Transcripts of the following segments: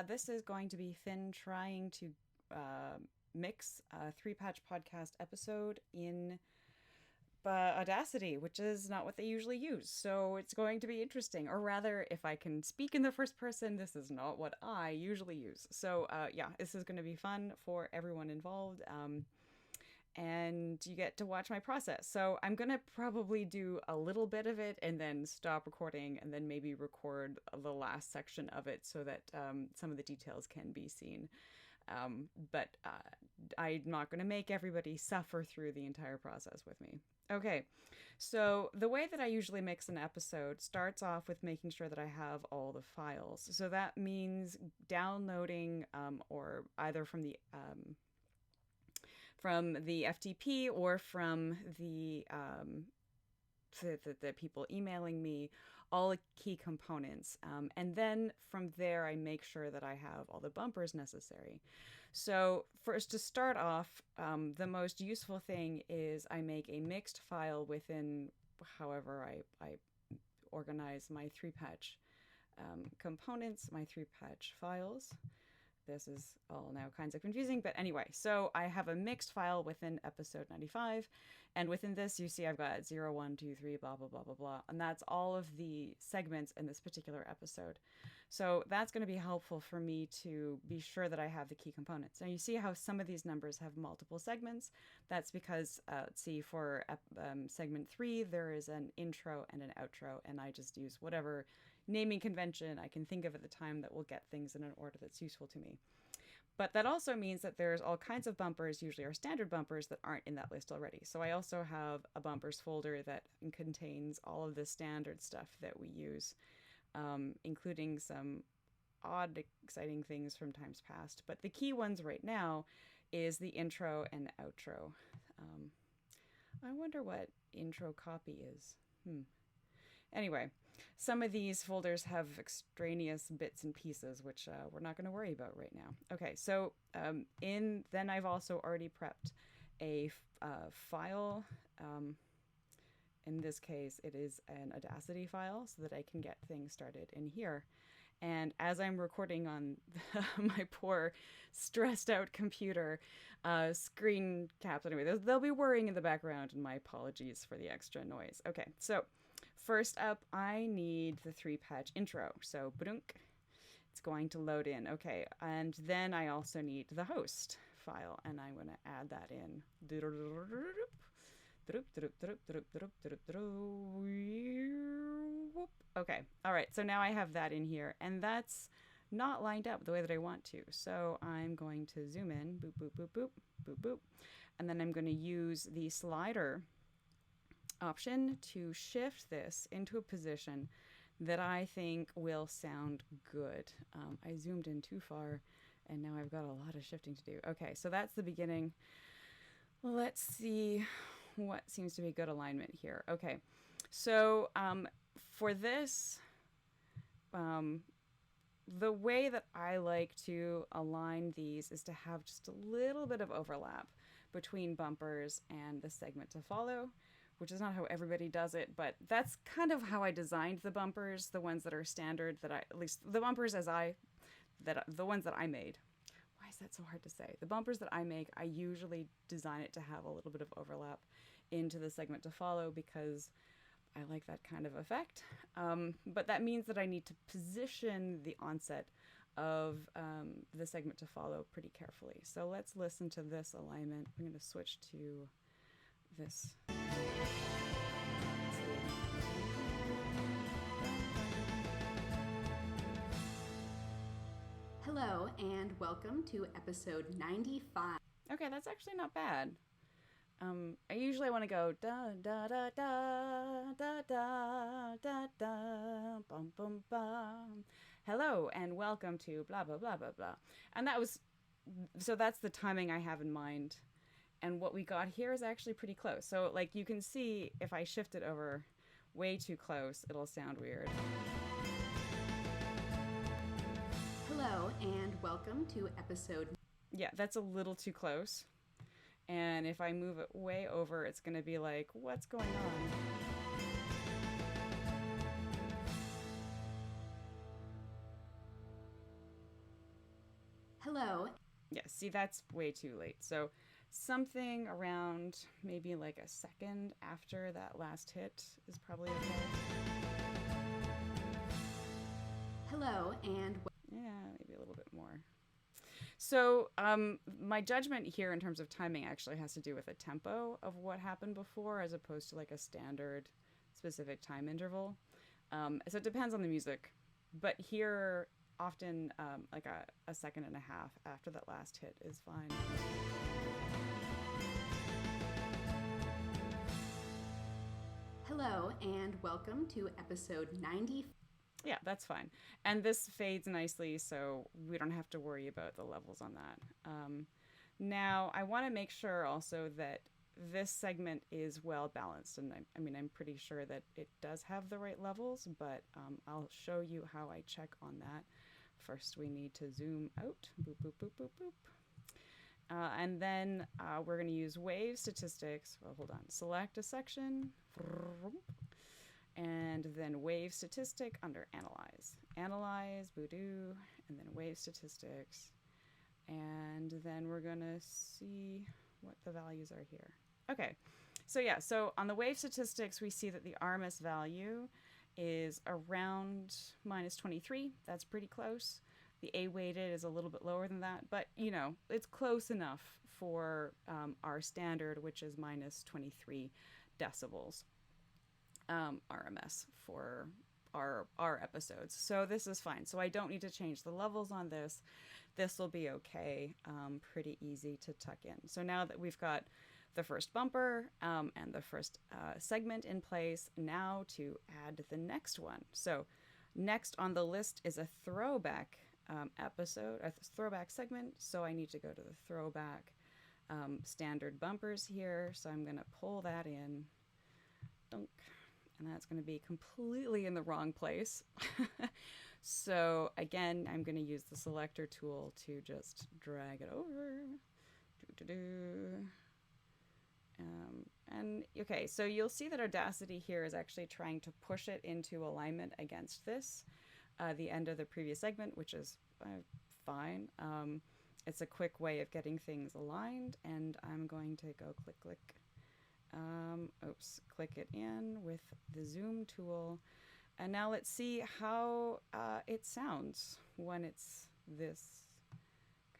This is going to be Finn trying to mix a three-patch podcast episode in Audacity, which is not what they usually use. So it's going to be interesting. Or rather, if I can speak in the first person, this is not what I usually use. So yeah, this is going to be fun for everyone involved. And you get to watch my process. So I'm going to probably do a little bit of it and then stop recording and then maybe record the last section of it so that some of the details can be seen. But I'm not going to make everybody suffer through the entire process with me. Okay, so the way that I usually mix an episode starts off with making sure that I have all the files. So that means downloading or either from the FTP or from the people emailing me all the key components. And then from there, I make sure that I have all the bumpers necessary. So first, to start off, the most useful thing is I make a mixed file within however I organize my three-patch components, my three-patch files. This is all now kinds of confusing, but anyway, so I have a mixed file within episode 95, and within this you see I've got 0, 1, 2, 3, blah, blah, blah, blah, blah, and that's all of the segments in this particular episode. So that's going to be helpful for me to be sure that I have the key components. Now you see how some of these numbers have multiple segments. That's because, let's see, for segment 3, there is an intro and an outro, and I just use whatever naming convention I can think of at the time that will get things in an order that's useful to me. But that also means that there's all kinds of bumpers, usually are standard bumpers, that aren't in that list already. So I also have a bumpers folder that contains all of the standard stuff that we use, including some odd, exciting things from times past. But the key ones right now is the intro and outro. I wonder what intro copy is. Anyway, some of these folders have extraneous bits and pieces, which we're not going to worry about right now. Okay, so then I've also already prepped a file. In this case, it is an Audacity file so that I can get things started in here. And as I'm recording on my poor, stressed out computer, screen caps, anyway, they'll be whirring in the background, and my apologies for the extra noise. Okay, so first up, I need the three-patch intro. So, badunk, it's going to load in. Okay, and then I also need the host file, and I'm going to add that in. Okay, all right, so now I have that in here, and that's not lined up the way that I want to. So I'm going to zoom in, boop, boop, boop, boop, boop, boop, and then I'm going to use the slider option to shift this into a position that I think will sound good. I zoomed in too far, and now I've got a lot of shifting to do. Okay, so that's the beginning. Let's see what seems to be good alignment here. Okay, so for this, the way that I like to align these is to have just a little bit of overlap between bumpers and the segment to follow, which is not how everybody does it, but that's kind of how I designed the bumpers, the ones that are standard, at least the bumpers the ones that I made. Why is that so hard to say? The bumpers that I make, I usually design it to have a little bit of overlap into the segment to follow because I like that kind of effect. But that means that I need to position the onset of the segment to follow pretty carefully. So let's listen to this alignment. I'm going to switch to this. Hello and welcome to episode 95. Okay, that's actually not bad. I usually want to go da da da da da da da da bum bum bum. Hello and welcome to blah blah blah blah blah. And that's the timing I have in mind. And what we got here is actually pretty close. So like you can see if I shift it over way too close, it'll sound weird. Hello and welcome to episode... Yeah, that's a little too close. And if I move it way over, it's going to be like, what's going on? Hello. Yeah, see, that's way too late. So something around maybe like a second after that last hit is probably okay. Hello, and Yeah, maybe a little bit more. So my judgment here in terms of timing actually has to do with the tempo of what happened before as opposed to like a standard specific time interval. So it depends on the music. But here, often like a second and a half after that last hit is fine. hello, and welcome to episode 90. Yeah, that's fine. And this fades nicely, so we don't have to worry about the levels on that. Now, I want to make sure also that this segment is well balanced. And I mean, I'm pretty sure that it does have the right levels, but I'll show you how I check on that. First, we need to zoom out. Boop, boop, boop, boop, boop. And then we're going to use wave statistics. Well, hold on. Select a section. And then wave statistic under analyze. Analyze, Voodoo, and then wave statistics. And then we're going to see what the values are here. Okay, so yeah, so on the wave statistics, we see that the RMS value is around minus 23. That's pretty close. The A weighted is a little bit lower than that, but you know, it's close enough for our standard, which is minus 23 decibels RMS for our episodes. So this is fine. So I don't need to change the levels on this. This will be okay. Pretty easy to tuck in. So now that we've got the first bumper and the first segment in place, now to add the next one. So next on the list is a throwback episode, a throwback segment. So I need to go to the throwback standard bumpers here. So I'm going to pull that in. Dunk. And that's going to be completely in the wrong place. So again, I'm going to use the selector tool to just drag it over. And okay, so you'll see that Audacity here is actually trying to push it into alignment against this, the end of the previous segment, which is fine. It's a quick way of getting things aligned, and I'm going to go click, click. Click it in with the zoom tool. And now let's see how it sounds when it's this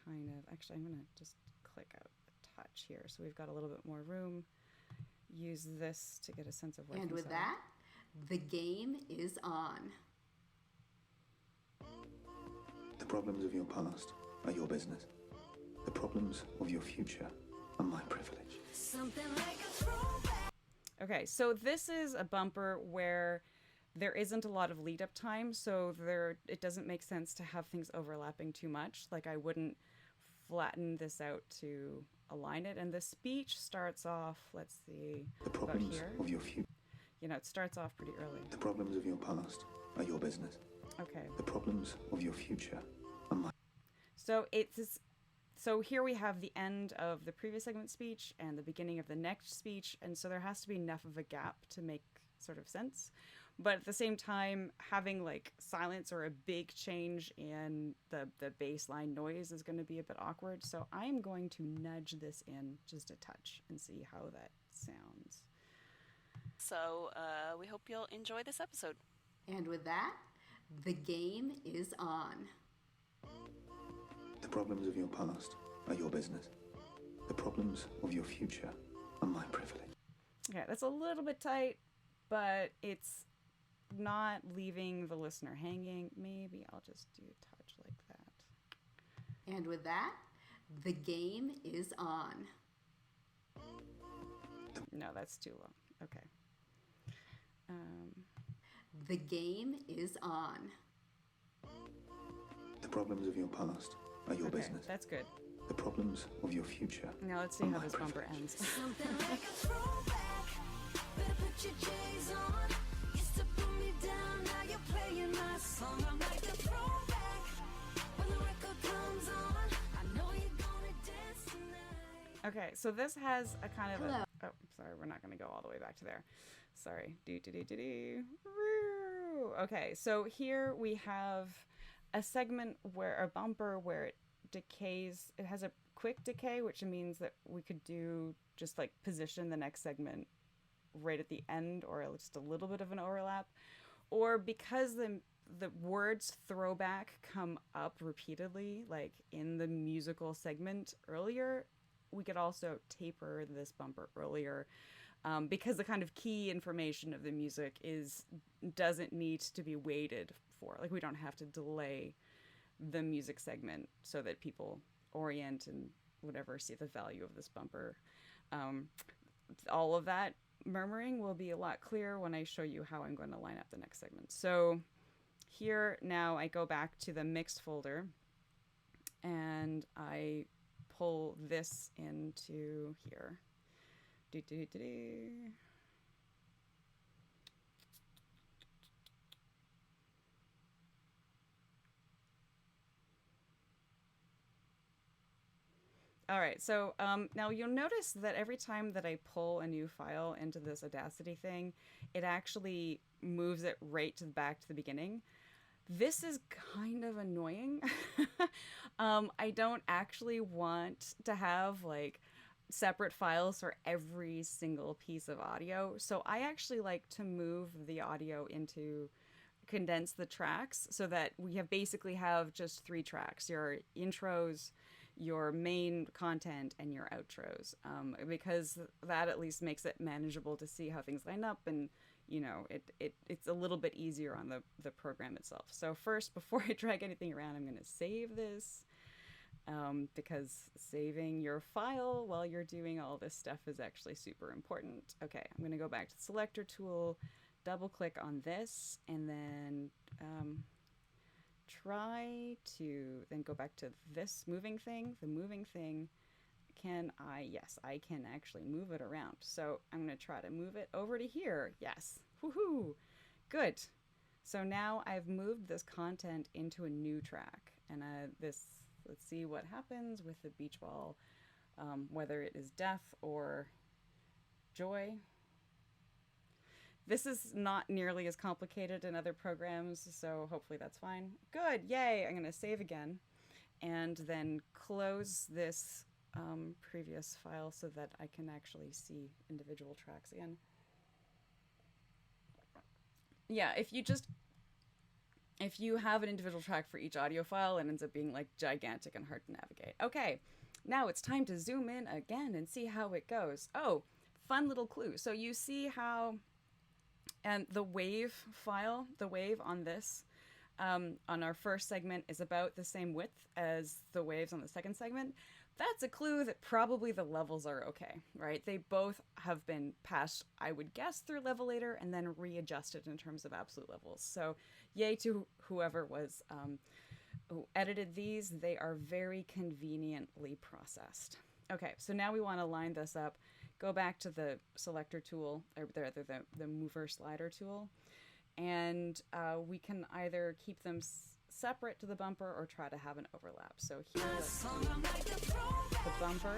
kind of, actually I'm going to just click out a touch here. So we've got a little bit more room. Use this to get a sense of where And with that, the game is on. The problems of your past are your business. The problems of your future are my privilege. Something like a throwback. Okay, so this is a bumper where there isn't a lot of lead up time, so it doesn't make sense to have things overlapping too much. Like I wouldn't flatten this out to align it. And the speech starts off, let's see, The about problems here. of your future. You know, it starts off pretty early. The problems of your past are your business. Okay. The problems of your future are my. So here we have the end of the previous segment speech and the beginning of the next speech, and so there has to be enough of a gap to make sort of sense. But at the same time, having like silence or a big change in the baseline noise is going to be a bit awkward. So I'm going to nudge this in just a touch and see how that sounds. So we hope you'll enjoy this episode. And with that, the game is on. The problems of your past are your business. The problems of your future are my privilege. Okay, that's a little bit tight, but it's not leaving the listener hanging. Maybe I'll just do a touch like that. And with that, the game is on. No, that's too low. Okay. The game is on. The problems of your past are your Okay, business. that's good. The problems of your future. Now let's see are how my this bumper privilege. ends. Something like a throwback. Better put your J's on. Used to put me down, now you're playing my song. I'm like a throwback. When the record comes on, I know you're gonna dance tonight. Okay, so this has a kind of Hello. a... Oh, sorry, we're not going to go all the way back to there. Sorry. Okay, so here we have a segment where a bumper where decays. It has a quick decay, which means that we could do just like position the next segment right at the end, or just a little bit of an overlap. Or because the words throwback come up repeatedly, like in the musical segment earlier, we could also taper this bumper earlier, because the kind of key information of the music doesn't need to be waited for. Like, we don't have to delay the music segment so that people orient and whatever see the value of this bumper. All of that murmuring will be a lot clearer when I show you how I'm going to line up the next segment. So here now I go back to the mixed folder and I pull this into here. All right, so now you'll notice that every time that I pull a new file into this Audacity thing, it actually moves it right back to the beginning. This is kind of annoying. I don't actually want to have like separate files for every single piece of audio, so I actually like to move the audio into condense the tracks so that we basically have just 3 tracks: your intros, your main content, and your outros, because that at least makes it manageable to see how things line up, and you know, it's a little bit easier on the program itself. So first, before I drag anything around, I'm going to save this, because saving your file while you're doing all this stuff is actually super important. Okay, I'm going to go back to the selector tool, double click on this, and then try to then go back to this moving thing. The moving thing, yes, I can actually move it around. So I'm going to try to move it over to here. Yes. Woohoo. Good. So now I've moved this content into a new track. And let's see what happens with the beach ball, whether it is death or joy. This is not nearly as complicated in other programs, so hopefully that's fine. Good, yay! I'm going to save again and then close this previous file so that I can actually see individual tracks again. Yeah, if you have an individual track for each audio file, it ends up being like gigantic and hard to navigate. Okay, now it's time to zoom in again and see how it goes. Oh, fun little clue. So you see how... And the wave file, the wave on this, on our first segment is about the same width as the waves on the second segment. That's a clue that probably the levels are okay, right? They both have been passed, I would guess, through Levelator and then readjusted in terms of absolute levels. So yay to whoever was who edited these. They are very conveniently processed. Okay, so now we want to line this up. Go back to the selector tool, or the mover slider tool, and we can either keep them separate to the bumper or try to have an overlap. So here, let's do the bumper.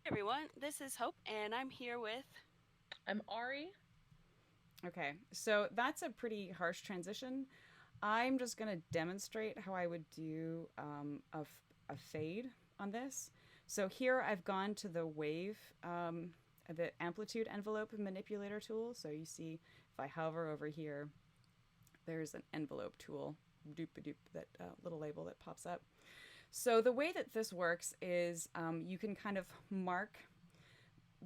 Hey everyone, this is Hope, and I'm here with... I'm Ari. Okay, so that's a pretty harsh transition. I'm just going to demonstrate how I would do a fade on this. So here I've gone to the wave, the amplitude envelope manipulator tool. So you see if I hover over here, there's an envelope tool, doop-a-doop, that little label that pops up. So the way that this works is you can kind of mark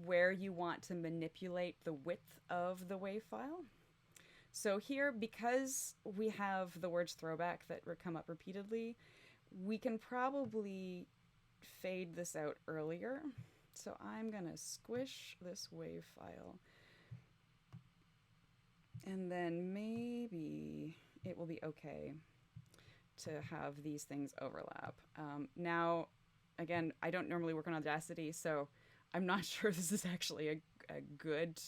where you want to manipulate the width of the wave file. So here, because we have the words throwback that come up repeatedly, we can probably fade this out earlier. So I'm going to squish this wave file. And then maybe it will be okay to have these things overlap. Now, again, I don't normally work on Audacity, so I'm not sure this is actually a good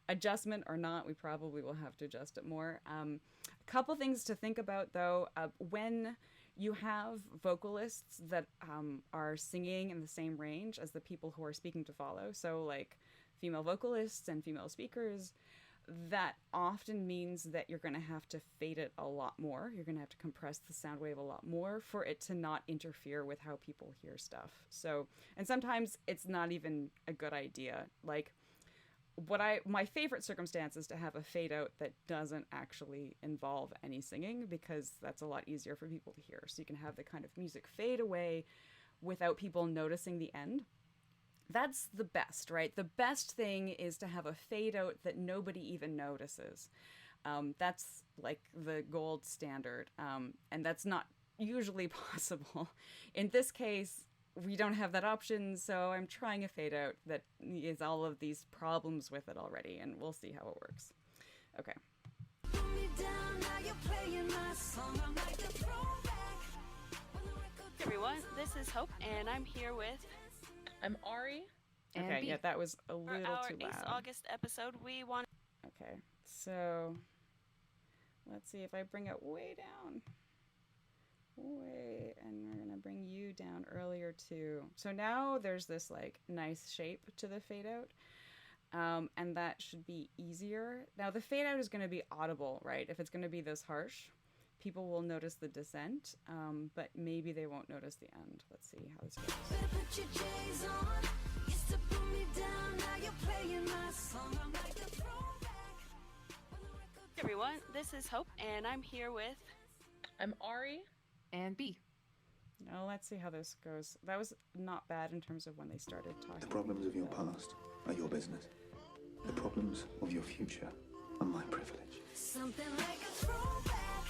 adjustment or not. We probably will have to adjust it more. A couple things to think about, though. When you have vocalists that are singing in the same range as the people who are speaking to follow, so like female vocalists and female speakers, that often means that you're going to have to fade it a lot more. You're going to have to compress the sound wave a lot more for it to not interfere with how people hear stuff. So, and sometimes it's not even a good idea. Like, my favorite circumstance is to have a fade out that doesn't actually involve any singing, because that's a lot easier for people to hear. So you can have the kind of music fade away without people noticing the end. That's the best, right? The best thing is to have a fade out that nobody even notices. That's like the gold standard. And that's not usually possible. In this case, we don't have that option, so I'm trying a fade out that is all of these problems with it already, and we'll see how it works. Okay. Hey everyone, this is Hope, and I'm here with. I'm Ari. Okay, B. yeah, that was a For little our too Ace loud. August episode, we want. Okay, so let's see if I bring it way down. Way, and we're gonna bring you down earlier too. So now there's this like nice shape to the fade out, and that should be easier. Now the fade out is gonna be audible, right? If it's gonna be this harsh, people will notice the descent, but maybe they won't notice the end. Let's see how this goes. Better put your J's on. Used to put me down, now you're playing my song. I'm like a throwback. Hey everyone, this is Hope, and I'm here with. I'm Ari. And B. Now let's see how this goes. That was not bad in terms of when they started talking. The problems of your past are your business. The problems of your future are my privilege. Something like a throwback.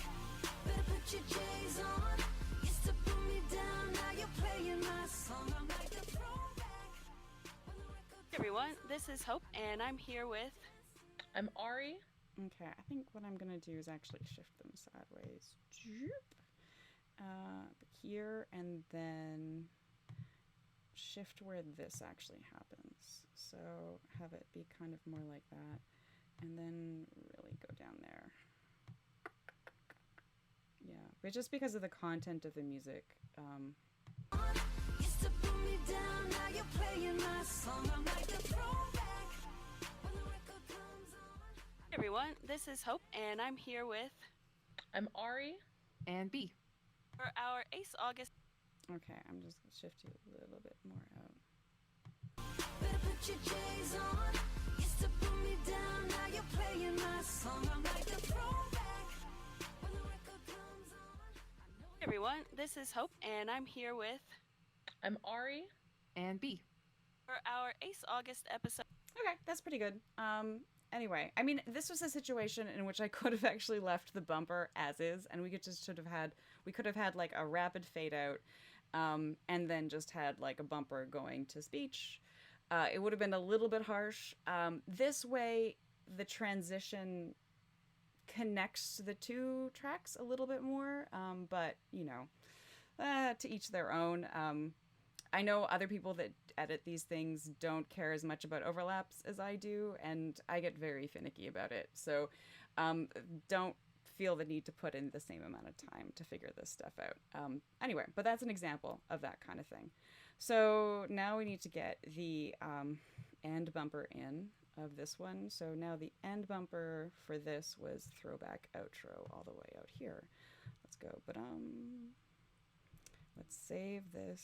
Better put your J's on. Used to put me down, now you're playing my song. I'm like a throwback. Hey everyone, this is Hope, and I'm here with. I'm Ari. Okay, I think what I'm gonna do is actually shift them sideways. Here, and then shift where this actually happens. So have it be kind of more like that, and then really go down there. Yeah, but just because of the content of the music. Used to put me down, now you're playing my song. I'm like a throwback. When the record comes on. Hey everyone, this is Hope, and I'm here with. I'm Ari. And B. For our Ace August. Okay, I'm just gonna shift you a little bit more out. Better put your J's on. Used to put me down, now you're playing my song. I'm like a throwback. When the record comes on. Hey everyone, this is Hope, and I'm here with. I'm Ari. And B. For our Ace August episode. Okay, that's pretty good. Anyway, I mean, this was a situation in which I could have actually left the bumper as is, and we could have had like a rapid fade out, and then just had like a bumper going to speech. It would have been a little bit harsh. This way, the transition connects the two tracks a little bit more, but you know, to each their own. I know other people that edit these things don't care as much about overlaps as I do, and I get very finicky about it. So don't feel the need to put in the same amount of time to figure this stuff out. Anyway, but that's an example of that kind of thing. So now we need to get the end bumper in of this one. So now the end bumper for this was throwback outro all the way out here. Let's go, let's save this.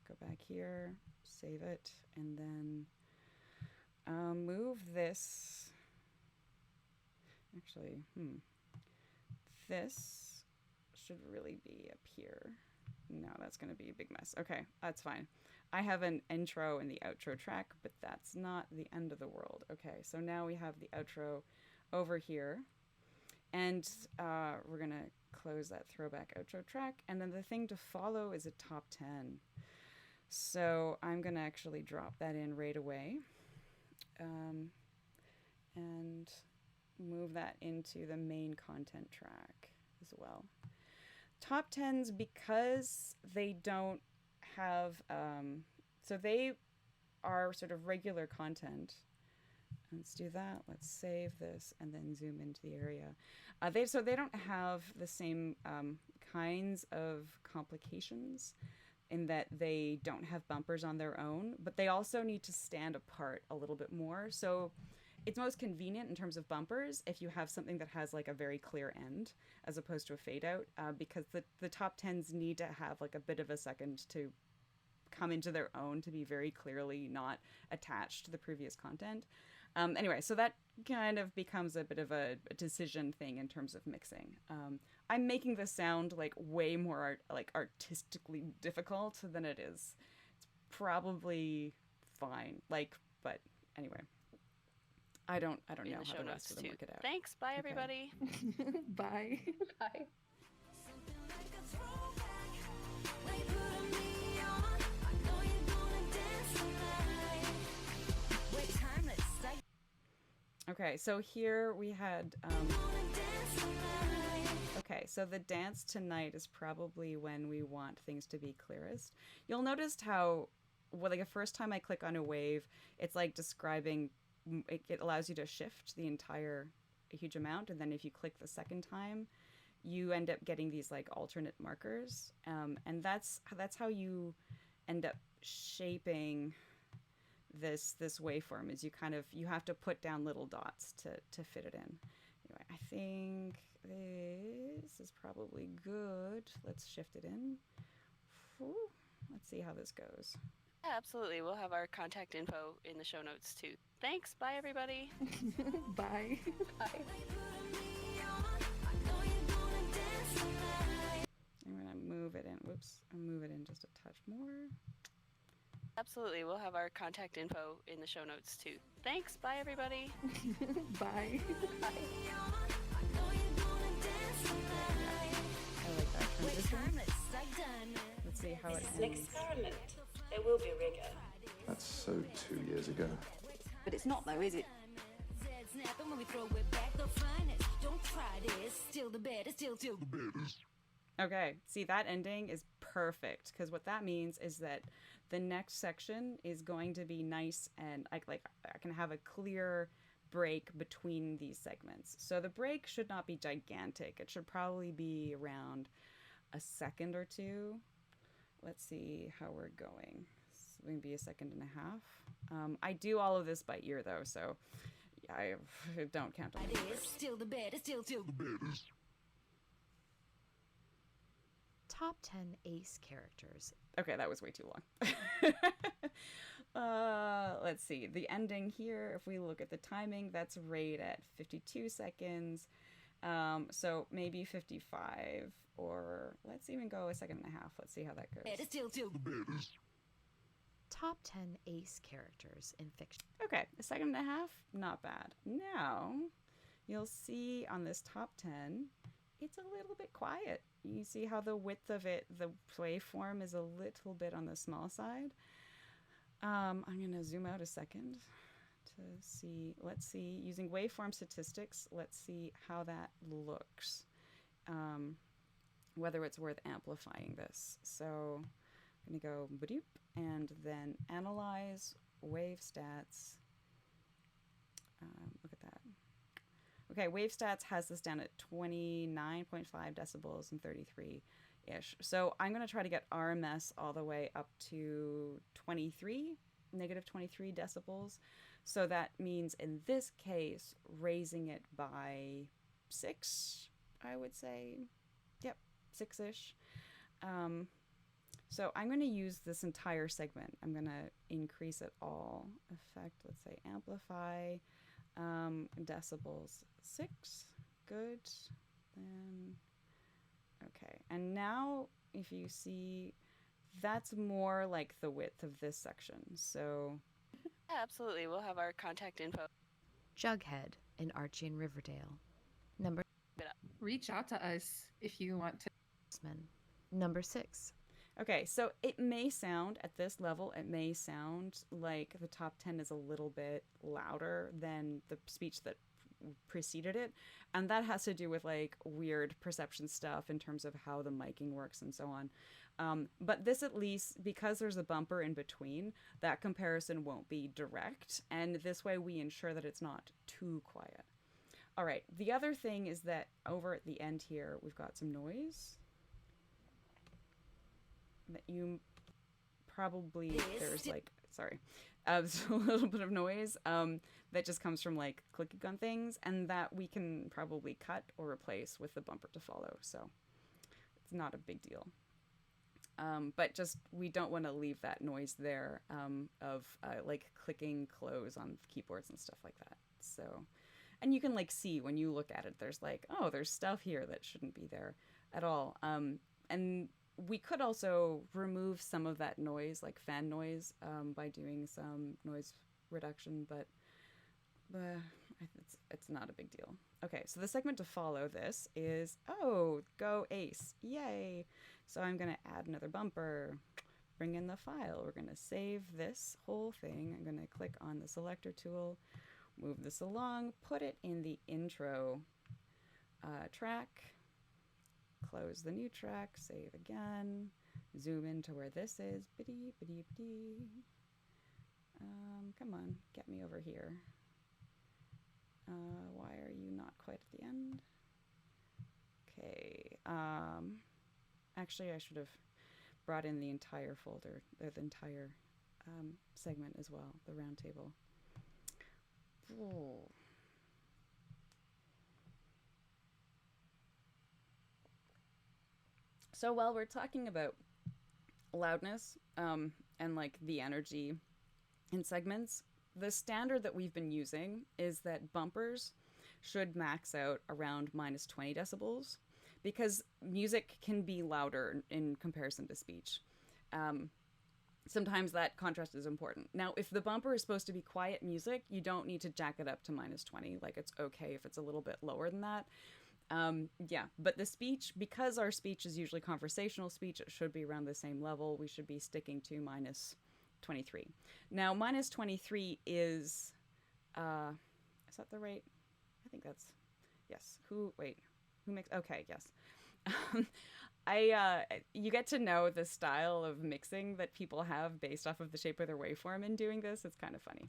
Go back here, save it, and then move this. Actually, this should really be up here. No, that's going to be a big mess. Okay, that's fine. I have an intro and the outro track, but that's not the end of the world. Okay, so now we have the outro over here, and we're going to close that throwback outro track, and then the thing to follow is a top 10. So I'm going to actually drop that in right away, and move that into the main content track as well. Top 10s, because they don't have, so they are sort of regular content. Let's do that. Let's save this and then zoom into the area. So they don't have the same kinds of complications, in that they don't have bumpers on their own, but they also need to stand apart a little bit more. So it's most convenient in terms of bumpers if you have something that has like a very clear end as opposed to a fade out, because the top tens need to have like a bit of a second to come into their own, to be very clearly not attached to the previous content. Anyway, so that kind of becomes a bit of a decision thing in terms of mixing. I'm making this sound like way more artistically difficult than it is. It's probably fine. Like, but anyway, I don't know In how the show the notes rest of them too. work it out. Thanks. Bye, everybody. Bye. Bye. Something like a throwback. Now you putting me on. I know you're gonna dance tonight. We're timeless. Like Okay, so here we had. gonna dance tonight. Okay, so the dance tonight is probably when we want things to be clearest. You'll notice how, well, like the first time I click on a wave, it's like describing, it allows you to shift the entire, a huge amount, and then if you click the second time, you end up getting these like alternate markers, and that's how you end up shaping this waveform. Is you have to put down little dots to fit it in. Anyway, I think this is probably good. Let's shift it in. Whew. Let's see how this goes. Yeah, absolutely. We'll have our contact info in the show notes too. Thanks. Bye, everybody. Bye. Bye. I'm gonna move it in. Whoops, I'll move it in just a touch more. Absolutely. We'll have our contact info in the show notes too. Thanks. Bye, everybody. Bye. I like that transition. Let's see how it ends. Experiment. There will be rigor. That's so 2 years ago. But it's not though, is it? Okay, see, that ending is perfect, because what that means is that the next section is going to be nice, and I can have a clear break between these segments. So the break should not be gigantic. It should probably be around a second or two. Let's see how we're going. So maybe a second and a half. I do all of this by ear though, so I don't count on it. Top 10 ace characters. Okay, that was way too long. Let's see. The ending here, if we look at the timing, that's right at 52 seconds. So maybe 55, or let's even go a second and a half. Let's see how that goes. Top 10 ace characters in fiction. Okay, a second and a half, not bad. Now, you'll see on this top 10, it's a little bit quiet. You see how the width of it, the waveform is a little bit on the small side. I'm going to zoom out a second to see, let's see, using waveform statistics, let's see how that looks, whether it's worth amplifying this. So I'm going to go badoop and then analyze wave stats. Look at that. Okay, wave stats has this down at 29.5 decibels and 33-ish. So I'm going to try to get RMS all the way up to negative 23 decibels. So that means in this case, raising it by 6, I would say. Yep, 6-ish. So I'm going to use this entire segment. I'm going to increase it all. Effect, let's say amplify. Decibels 6, good. Then okay, and now if you see, that's more like the width of this section. So Yeah, absolutely. We'll have our contact info. Jughead in Archie and Riverdale. Number Reach out to us if you want to. Number 6. okay, so it may sound at this level, it may sound like the top 10 is a little bit louder than the speech that preceded it, and that has to do with like weird perception stuff in terms of how the miking works and so on. But this, at least because there's a bumper in between, that comparison won't be direct, and this way we ensure that it's not too quiet. All right, the other thing is that over at the end here we've got some noise that you probably, there's like sorry. There's a little bit of noise that just comes from like clicking on things, and that we can probably cut or replace with the bumper to follow. So it's not a big deal. But just, we don't want to leave that noise there of like clicking close on keyboards and stuff like that. So, and you can like see when you look at it, there's like, oh, there's stuff here that shouldn't be there at all. And we could also remove some of that noise, like fan noise, by doing some noise reduction, but it's not a big deal. Okay, so the segment to follow this is, oh, go Ace, yay. So I'm gonna add another bumper, bring in the file. We're gonna save this whole thing. I'm gonna click on the selector tool, move this along, put it in the intro track, close the new track, save again, zoom into where this is. Biddy, biddy, biddy. Come on, get me over here. Why are you not quite at the end? Okay. Actually, I should have brought in the entire folder, the entire segment as well, the round table. Oh. So while we're talking about loudness and like the energy in segments, the standard that we've been using is that bumpers should max out around minus 20 decibels because music can be louder in comparison to speech. Sometimes that contrast is important. Now, if the bumper is supposed to be quiet music, you don't need to jack it up to minus 20. Like, it's okay if it's a little bit lower than that. Yeah, but the speech, because our speech is usually conversational speech, it should be around the same level. We should be sticking to minus 23. Now, minus 23 is that the right? I think that's, yes. Who makes, okay, yes. You get to know the style of mixing that people have based off of the shape of their waveform in doing this. It's kind of funny.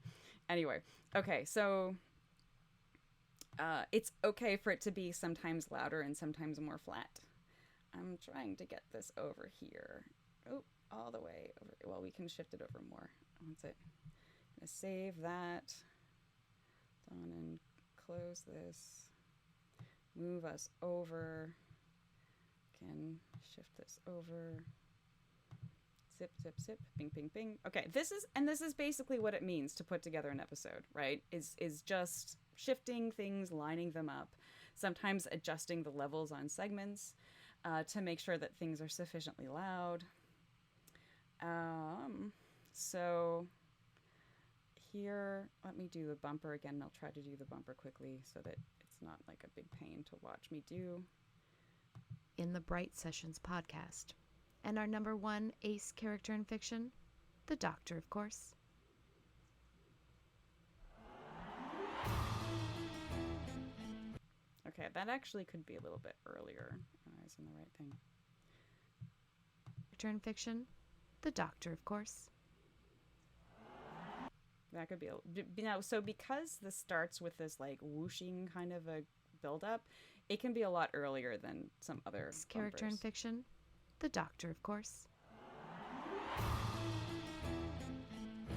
Anyway, okay, so it's okay for it to be sometimes louder and sometimes more flat. I'm trying to get this over here. Oh, all the way over. Well, we can shift it over more. That's it. I'm gonna save that. Done, and close this. Move us over. Can shift this over. Zip, zip, zip. Bing, bing, bing. Okay, this is basically what it means to put together an episode, right? Is just shifting things, lining them up, sometimes adjusting the levels on segments to make sure that things are sufficiently loud. So here, let me do the bumper again. I'll try to do the bumper quickly so that it's not like a big pain to watch me do. In the Bright Sessions podcast. And our number one ace character in fiction, the Doctor, of course. Okay, that actually could be a little bit earlier. I was in the right thing. Character in fiction, the Doctor, of course. That could be so because this starts with this like whooshing kind of a build up, it can be a lot earlier than some other character in fiction, the Doctor, of course.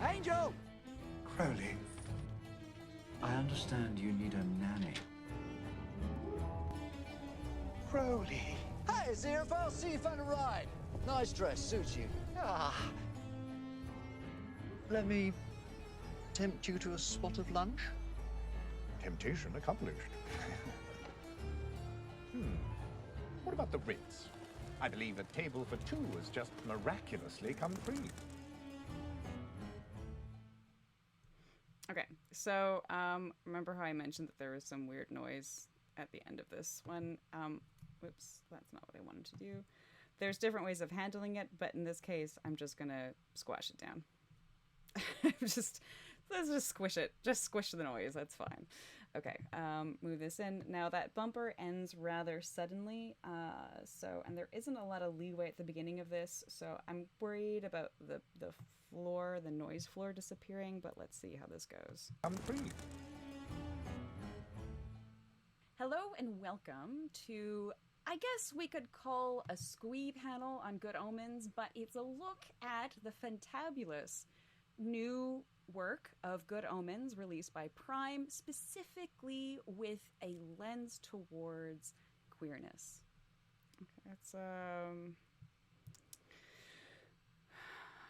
Angel! Crowley, I understand you need a nanny. Crowley! Hey, Zero, I'll see you for the ride. Nice dress, suits you. Ah. Let me tempt you to a spot of lunch? Temptation accomplished. What about the Ritz? I believe a table for two has just miraculously come free. Okay, so remember how I mentioned that there was some weird noise at the end of this one? Whoops, that's not what I wanted to do. There's different ways of handling it, but in this case, I'm just gonna squash it down. Let's just squish it. Just squish the noise. That's fine. Okay. Move this in. Now that bumper ends rather suddenly. And there isn't a lot of leeway at the beginning of this. So I'm worried about the floor, the noise floor disappearing. But let's see how this goes. I'm free. Hello and welcome to, I guess we could call a squee panel on Good Omens, but it's a look at the fantabulous new work of Good Omens released by Prime, specifically with a lens towards queerness. Okay, that's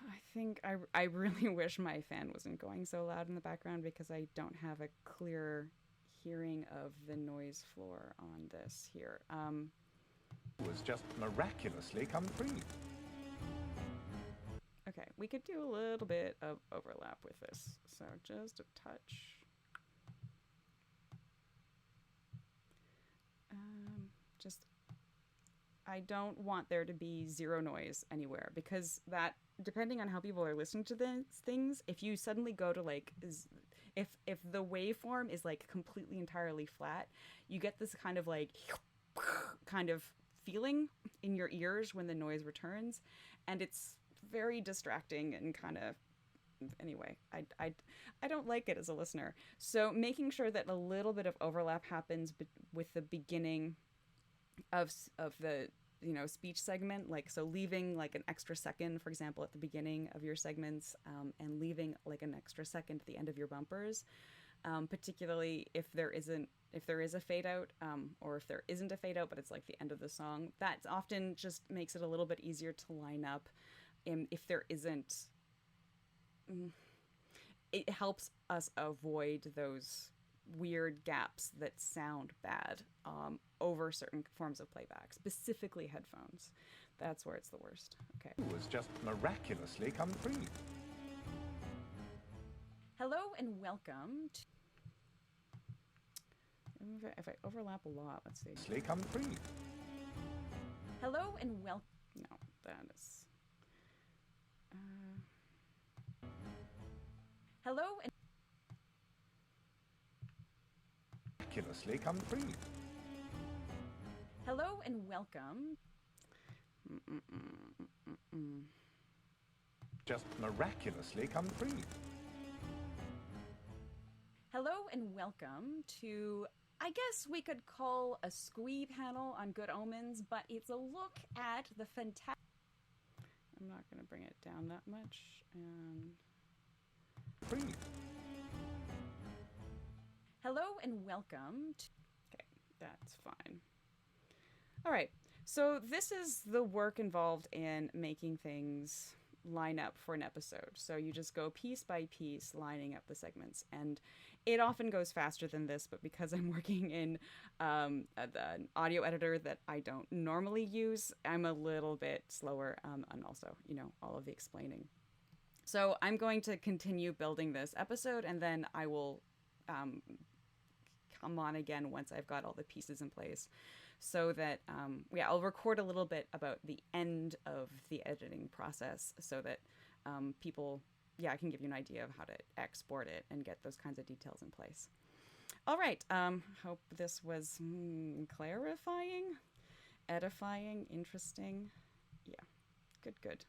I think I really wish my fan wasn't going so loud in the background because I don't have a clear hearing of the noise floor on this here. Was just miraculously come free. Okay, we could do a little bit of overlap with this. So just a touch. I don't want there to be zero noise anywhere because that, depending on how people are listening to these things, if you suddenly go to like, if the waveform is like completely entirely flat, you get this kind of like, kind of feeling in your ears when the noise returns, and it's very distracting and kind of, anyway, I don't like it as a listener. So making sure that a little bit of overlap happens with the beginning of the speech segment, like so leaving like an extra second, for example, at the beginning of your segments, and leaving like an extra second at the end of your bumpers, particularly if there is a fade out, or if there isn't a fade out but it's like the end of the song. That often just makes it a little bit easier to line up. If there isn't, it helps us avoid those weird gaps that sound bad over certain forms of playback, specifically headphones. That's where it's the worst. Okay. Was just miraculously come free. Hello and welcome to... If I overlap a lot, let's see. Come free. Hello and welcome... No, that is... Hello and... Miraculously come free. Hello and welcome. Just miraculously come free. Hello and welcome to, I guess we could call a squee panel on Good Omens, but it's a look at the fantastic... I'm not going to bring it down that much. And... Free. Hello and welcome to... Okay, that's fine. All right, so this is the work involved in making things line up for an episode. So you just go piece by piece lining up the segments, and it often goes faster than this, but because I'm working in an audio editor that I don't normally use, I'm a little bit slower, and also, all of the explaining. So I'm going to continue building this episode, and then I will come on again once I've got all the pieces in place, so that I'll record a little bit about the end of the editing process, so that people, I can give you an idea of how to export it and get those kinds of details in place. All right, hope this was clarifying, edifying, interesting. Yeah, good.